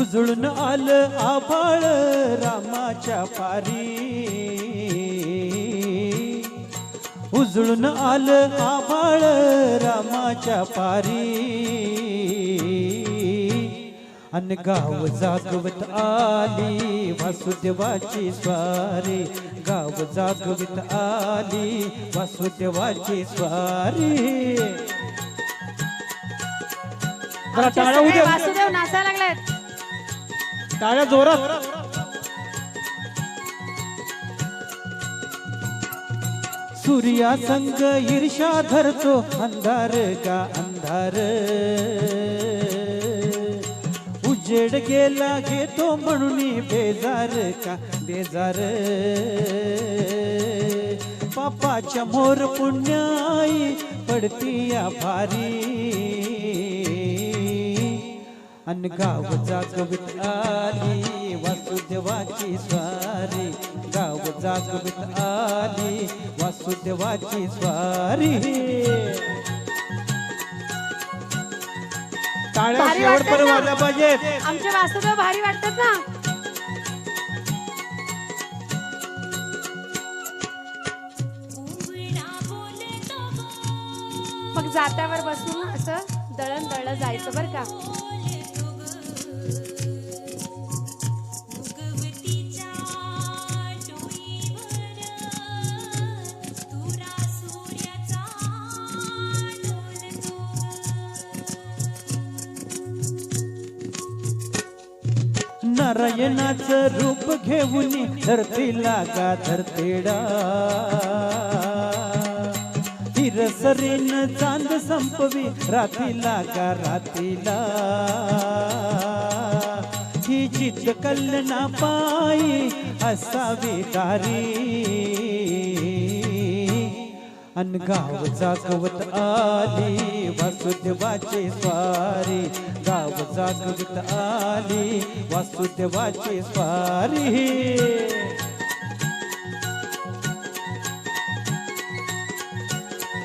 उजळून आलं आभाळ रामाच्या पारी, उजळून आलं आभाळ रामाच्या पारी, अन गाव जागवत आली वासुदेवाची स्वारी, गाव जागवत आली वासुदेवाची स्वारी. जरा टाळ्या उद्या, वासुदेव नाचायला लागलाय. टाळ्या जोरात. सूर्या संग ईर्षा धरतो अंधार का अंधार, उजेड गेला घेतो म्हणून बेजार का बेजार. पापाच्या मोर पुण्याई पडती भारी, अन गाव जागवित आली वासुदेवाची स्वारी, गाव जागवित आली वासुदेवाची स्वारी. टाळ्या भारी शेवटपर्यंत वाटतात ना? वाजल्या पाहिजेत. आमचे वासुदेव भारी वाटतात ना. मग जात्यावर बसून असं दळण दळलं जायचं बर का. नारायणाचं रूप घेऊन धरतीला गा धरतेडा, हिरसरीन चांद संपवी रातीला गा रातीला. ही जिद्द कल्लना पायी असावी दारी, अन गाव जागवत आली वासुदेवाची स्वारी, गाव जागवित आली वासुदेवाची स्वारी.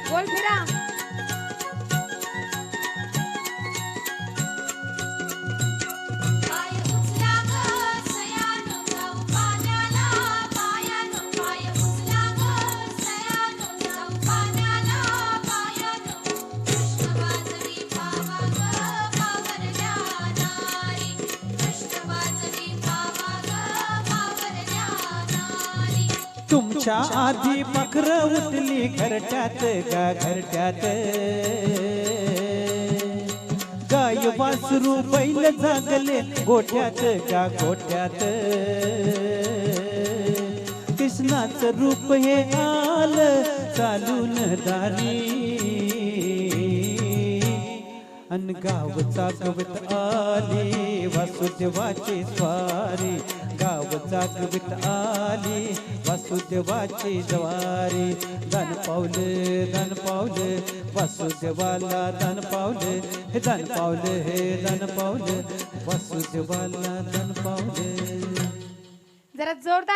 गोल फिरा. तुमच्या आधी पाखर उठली घरट्यात गा घरट्यात, गाय वासरू बैल जागले गोठ्यात गा गोठ्यात. कृष्णाचं रूप हे आलं चालून दारी, अन गाव जागवत आली वासुदेवाची स्वारी, गाव जागवित आली वासुदेवाची जवारी. दान पावलं वासुदेवाला दान पावलं, हे दान पावलं हे दान पावलं वासुदेवाला दान पावलं. जरा जोरदार